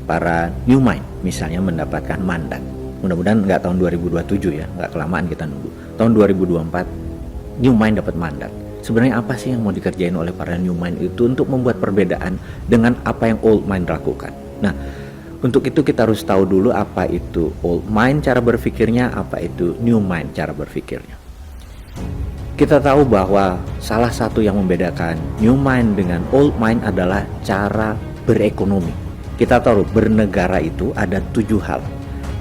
para new mind misalnya mendapatkan mandat. Mudah-mudahan nggak tahun 2027 ya, nggak kelamaan kita nunggu. Tahun 2024 new mind dapat mandat. Sebenarnya apa sih yang mau dikerjain oleh para new mind itu untuk membuat perbedaan dengan apa yang old mind lakukan. Nah, untuk itu kita harus tahu dulu apa itu old mind cara berpikirnya, apa itu new mind cara berpikirnya. Kita tahu bahwa salah satu yang membedakan new mind dengan old mind adalah cara berekonomi. Kita tahu bernegara itu ada 7 hal,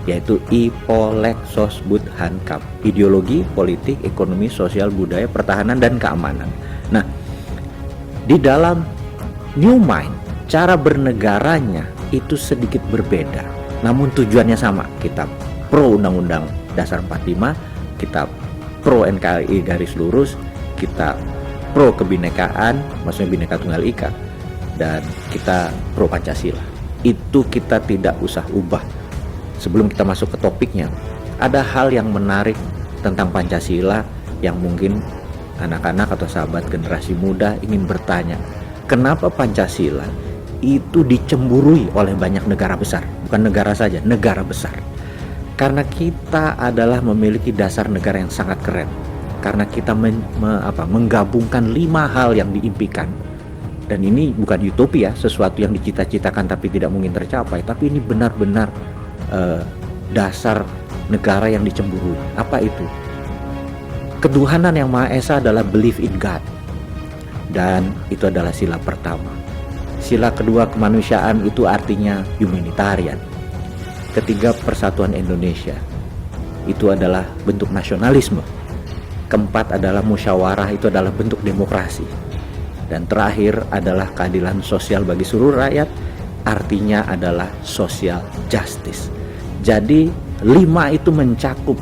yaitu Ipolek Sosbud Hankam, ideologi, politik, ekonomi, sosial, budaya, pertahanan, dan keamanan. Nah, di dalam new mind, cara bernegaranya itu sedikit berbeda, namun tujuannya sama. Kita pro Undang-Undang Dasar 45, kita pro NKRI garis lurus, kita pro kebinekaan, maksudnya Bhinneka Tunggal Ika, dan kita pro Pancasila. Itu kita tidak usah ubah. Sebelum kita masuk ke topiknya, ada hal yang menarik tentang Pancasila yang mungkin anak-anak atau sahabat generasi muda ingin bertanya, kenapa Pancasila itu dicemburui oleh banyak negara besar? Bukan negara saja, negara besar. Karena kita adalah memiliki dasar negara yang sangat keren. Karena kita menggabungkan 5 hal yang diimpikan. Dan ini bukan utopia, sesuatu yang dicita-citakan tapi tidak mungkin tercapai. Tapi ini benar-benar dasar negara yang dicemburui. Apa itu? Ketuhanan yang Maha Esa adalah belief in God. Dan itu adalah sila pertama. Sila kedua kemanusiaan itu artinya humanitarian. Ketiga persatuan Indonesia. Itu adalah bentuk nasionalisme. Keempat adalah musyawarah, itu adalah bentuk demokrasi. Dan terakhir adalah keadilan sosial bagi seluruh rakyat, artinya adalah social justice. Jadi 5 itu mencakup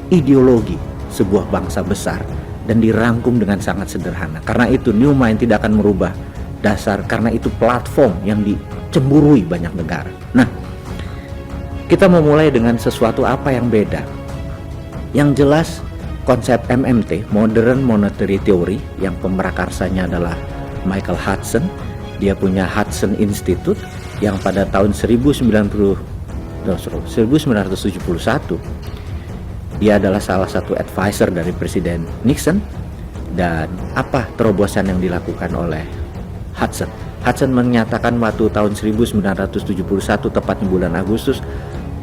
ideologi sebuah bangsa besar dan dirangkum dengan sangat sederhana. Karena itu new mind tidak akan merubah dasar, karena itu platform yang dicemburui banyak negara. Nah, kita memulai dengan sesuatu apa yang beda. Yang jelas konsep MMT, Modern Monetary Theory, yang pemerakarsanya adalah Michael Hudson. Dia punya Hudson Institute yang pada tahun 1971 dia adalah salah satu advisor dari Presiden Nixon. Dan apa terobosan yang dilakukan oleh Hudson? Hudson menyatakan waktu tahun 1971 tepatnya bulan Agustus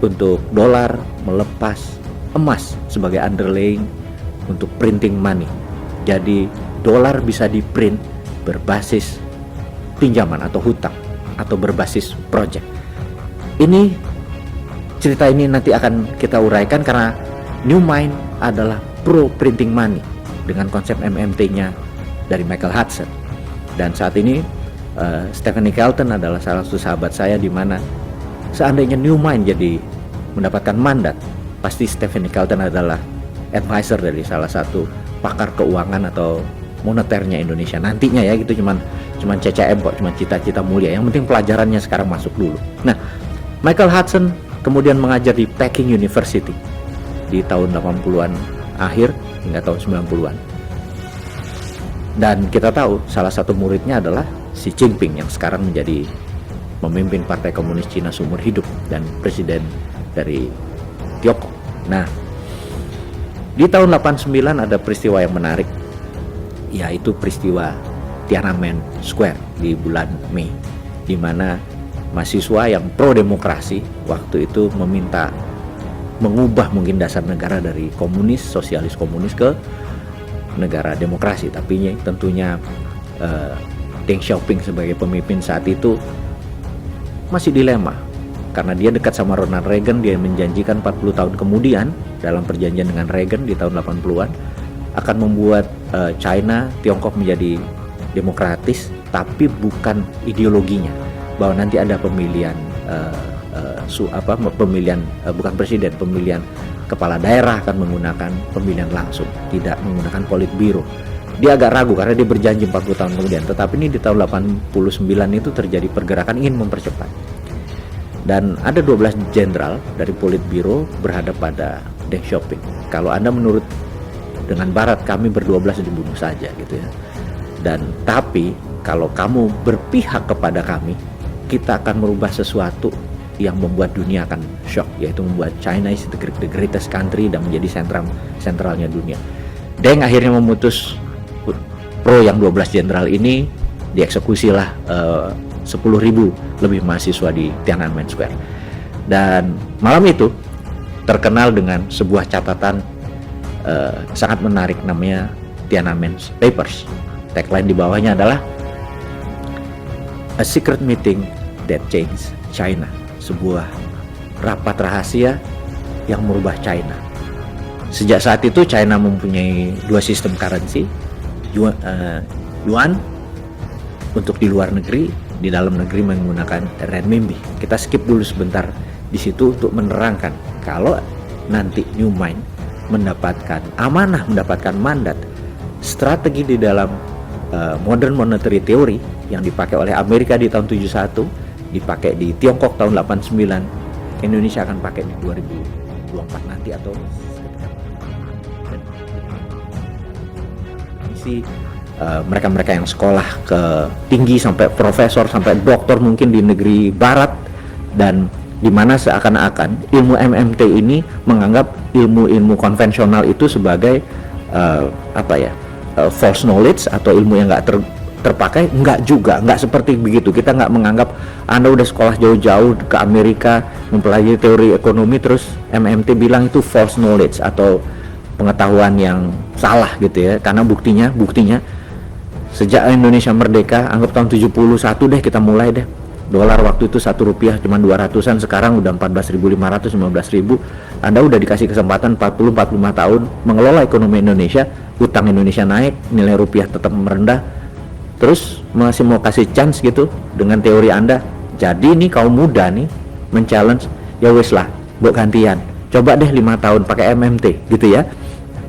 untuk dolar melepas emas sebagai underlying untuk printing money. Jadi dolar bisa di-print berbasis pinjaman atau hutang atau berbasis project. Cerita ini nanti akan kita uraikan karena new mind adalah pro printing money dengan konsep MMT-nya dari Michael Hudson. Dan saat ini Stephanie Kelton adalah salah satu sahabat saya, di mana seandainya new mind jadi mendapatkan mandat, pasti Stephanie Kelton adalah advisor dari salah satu pakar keuangan atau moneternya Indonesia nantinya ya. Gitu cuman CCM kok, cuman cita-cita mulia. Yang penting pelajarannya sekarang masuk dulu. Nah, Michael Hudson kemudian mengajar di Peking University di tahun 80-an akhir hingga tahun 90-an. Dan kita tahu salah satu muridnya adalah Xi Jinping yang sekarang menjadi memimpin Partai Komunis Cina seumur hidup dan presiden dari Tiongkok. Nah, di tahun 89 ada peristiwa yang menarik, yaitu peristiwa Tiananmen Square di bulan Mei, di mana mahasiswa yang pro demokrasi waktu itu meminta mengubah mungkin dasar negara dari komunis, sosialis komunis ke negara demokrasi. Tapi tentunya Deng Xiaoping sebagai pemimpin saat itu masih dilema, karena dia dekat sama Ronald Reagan. Dia menjanjikan 40 tahun kemudian dalam perjanjian dengan Reagan di tahun 80-an akan membuat China, Tiongkok menjadi demokratis, tapi bukan ideologinya, bahwa nanti ada pemilihan bukan presiden, pemilihan kepala daerah akan menggunakan pemilihan langsung, tidak menggunakan politbiro. Dia agak ragu karena dia berjanji 40 tahun kemudian, tetapi ini di tahun 89 itu terjadi pergerakan ingin mempercepat. Dan ada 12 jenderal dari politbiro berhadap pada Deng Xiaoping. Kalau Anda menurut dengan Barat, kami ber-12 dibunuh saja gitu ya. Dan tapi kalau kamu berpihak kepada kami, kita akan merubah sesuatu yang membuat dunia akan shock, yaitu membuat China is the greatest country dan menjadi sentralnya dunia. Deng akhirnya memutus pro yang 12 jenderal ini, dieksekusilah 10.000 lebih mahasiswa di Tiananmen Square. Dan malam itu terkenal dengan sebuah catatan sangat menarik, namanya Tiananmen Papers. Tagline di bawahnya adalah A Secret Meeting That Changed China, sebuah rapat rahasia yang merubah China. Sejak saat itu China mempunyai dua sistem currency, yuan untuk di luar negeri, di dalam negeri menggunakan renminbi. Kita skip dulu sebentar di situ untuk menerangkan kalau nanti New Mind mendapatkan amanah, mendapatkan mandat, strategi di dalam modern monetary theory yang dipakai oleh Amerika di tahun 71, dipakai di Tiongkok tahun 89, Indonesia akan pakai di 2024 nanti atau isi mereka-mereka yang sekolah ke tinggi sampai profesor sampai doktor mungkin di negeri barat, dan di mana seakan-akan ilmu MMT ini menganggap ilmu-ilmu konvensional itu sebagai false knowledge atau ilmu yang nggak terpakai. Nggak juga, nggak seperti begitu. Kita nggak menganggap Anda udah sekolah jauh-jauh ke Amerika mempelajari teori ekonomi terus MMT bilang itu false knowledge atau pengetahuan yang salah gitu ya. Karena buktinya sejak Indonesia merdeka, anggap tahun 71 deh kita mulai deh. Dolar waktu itu 1 rupiah cuma 200-an, sekarang udah 14.500, 15.000. Anda udah dikasih kesempatan 40-45 tahun mengelola ekonomi Indonesia, utang Indonesia naik, nilai rupiah tetap merendah. Terus masih mau kasih chance gitu dengan teori Anda. Jadi ini kaum muda nih men-challenge, ya wes lah, buat gantian. Coba deh 5 tahun pakai MMT gitu ya.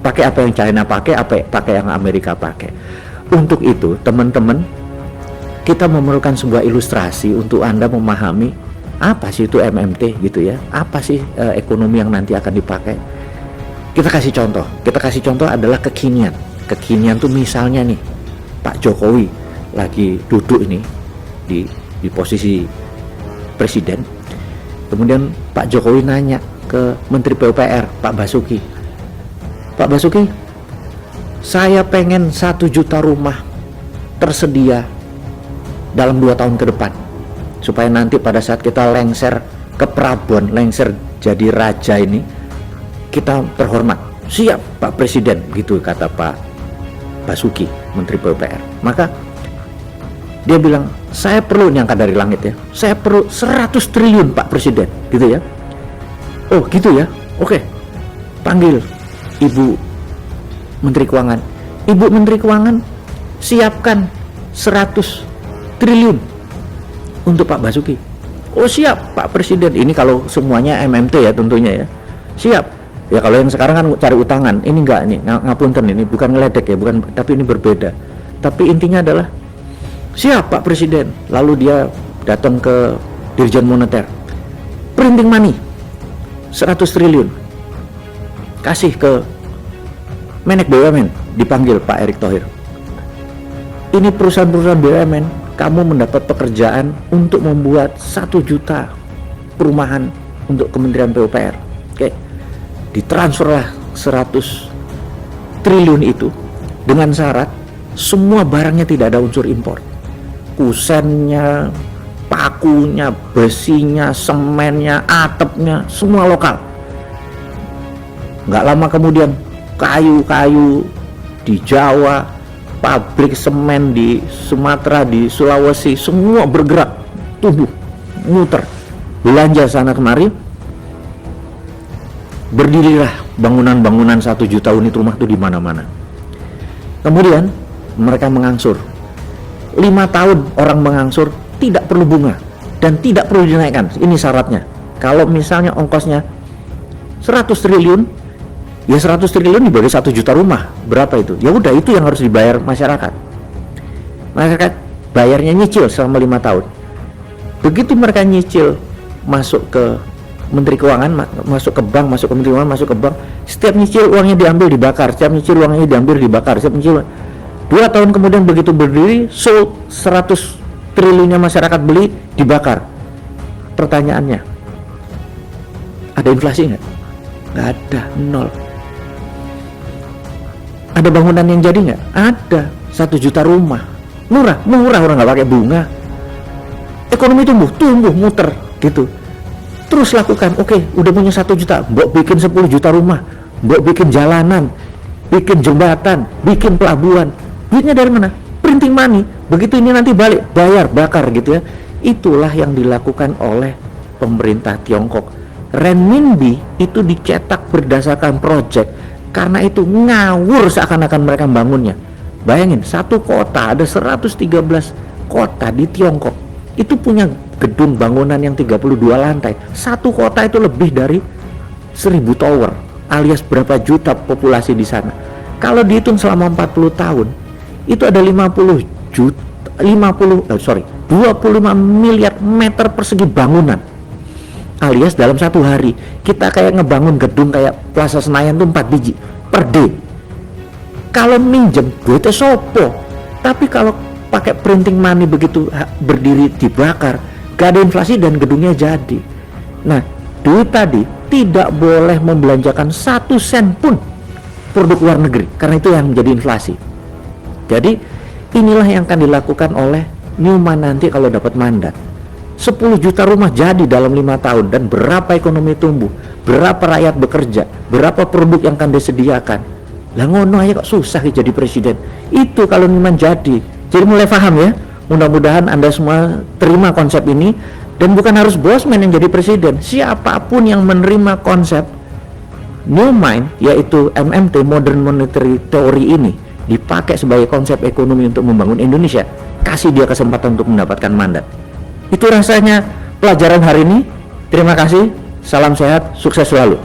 Pakai apa yang China pakai, pakai yang Amerika pakai. Untuk itu, teman-teman, kita memerlukan sebuah ilustrasi untuk Anda memahami apa sih itu MMT gitu ya. Apa sih ekonomi yang nanti akan dipakai. Kita kasih contoh adalah kekinian. Kekinian tuh misalnya nih, Pak Jokowi lagi duduk ini di posisi presiden. Kemudian Pak Jokowi nanya ke Menteri PUPR, Pak Basuki, saya pengen 1 juta rumah tersedia dalam 2 tahun ke depan, supaya nanti pada saat kita lengser ke Prabon, lengser jadi raja ini, kita terhormat. Siap Pak Presiden, gitu kata Pak Basuki, Menteri PUPR. Maka dia bilang, saya perlu, nyangka dari langit ya, saya perlu 100 triliun Pak Presiden, gitu ya. Oh gitu ya, oke, panggil Ibu Menteri Keuangan. Ibu Menteri Keuangan, siapkan 100 triliun untuk Pak Basuki. Oh siap Pak Presiden. Ini kalau semuanya MMT ya tentunya ya. Siap. Ya kalau yang sekarang kan cari utangan, ini enggak, ini ngapunten, ini bukan ngeledek ya, bukan, tapi ini berbeda. Tapi intinya adalah siap Pak Presiden. Lalu dia datang ke Dirjen Moneter, printing money 100 triliun, kasih ke Menek BUMN, dipanggil Pak Erick Thohir. Ini perusahaan-perusahaan BUMN, kamu mendapat pekerjaan untuk membuat 1 juta perumahan untuk Kementerian PUPR. Oke, ditransferlah 100 triliun itu dengan syarat semua barangnya tidak ada unsur impor. Kusennya, pakunya, besinya, semennya, atapnya, semua lokal. Nggak lama kemudian kayu-kayu di Jawa, pabrik semen di Sumatera, di Sulawesi, semua bergerak, tumbuh, muter, belanja sana kemari, berdirilah bangunan-bangunan 1 juta unit rumah itu di mana-mana. Kemudian mereka mengangsur, 5 tahun orang mengangsur, tidak perlu bunga dan tidak perlu dinaikkan. Ini syaratnya. Kalau misalnya ongkosnya 100 triliun, ya 100 triliun dibagi 1 juta rumah, berapa itu? Ya udah, itu yang harus dibayar masyarakat. Masyarakat bayarnya nyicil selama 5 tahun. Begitu mereka nyicil, masuk ke Menteri Keuangan, masuk ke bank, masuk ke Menteri Keuangan, masuk ke bank, setiap nyicil uangnya diambil dibakar, setiap nyicil uangnya diambil dibakar, setiap nyicil. 2 tahun kemudian begitu berdiri, sold 100 triliunnya masyarakat beli, dibakar. Pertanyaannya, Ada inflasi nggak? Nggak ada, nol. Ada bangunan yang jadi nggak? Ada, 1 juta rumah. Murah orang nggak pakai bunga. Ekonomi tumbuh muter gitu. Terus lakukan, oke, udah punya 1 juta, mbok bikin 10 juta rumah, mbok bikin jalanan, bikin jembatan, bikin pelabuhan. Duitnya dari mana? Printing money. Begitu ini nanti balik, bayar, bakar gitu ya. Itulah yang dilakukan oleh pemerintah Tiongkok. Renminbi itu dicetak berdasarkan project, karena itu ngawur seakan-akan mereka membangunnya. Bayangin, satu kota, ada 113 kota di Tiongkok, itu punya gedung bangunan yang 32 lantai. Satu kota itu lebih dari 1000 tower, alias berapa juta populasi di sana. Kalau dihitung selama 40 tahun, itu ada 25 miliar meter persegi bangunan. Alias dalam satu hari kita kayak ngebangun gedung kayak Plaza Senayan tuh 4 biji per day. Kalau minjem duitnya sopo, tapi kalau pakai printing money begitu berdiri dibakar, gak ada inflasi dan gedungnya jadi. Nah, duit tadi tidak boleh membelanjakan 1 sen pun produk luar negeri, karena itu yang menjadi inflasi. Jadi inilah yang akan dilakukan oleh Newman nanti kalau dapat mandat. 10 juta rumah jadi dalam 5 tahun, dan berapa ekonomi tumbuh, berapa rakyat bekerja, berapa produk yang akan disediakan. Lah ngono aja kok susah jadi presiden. Itu kalau Newman jadi. Jadi mulai paham ya. Mudah-mudahan Anda semua terima konsep ini, dan bukan harus Bosman yang jadi presiden. Siapapun yang menerima konsep New Mind, yaitu MMT, Modern Monetary Theory ini, dipakai sebagai konsep ekonomi untuk membangun Indonesia, kasih dia kesempatan untuk mendapatkan mandat. Itu rasanya pelajaran hari ini. Terima kasih, salam sehat, sukses selalu.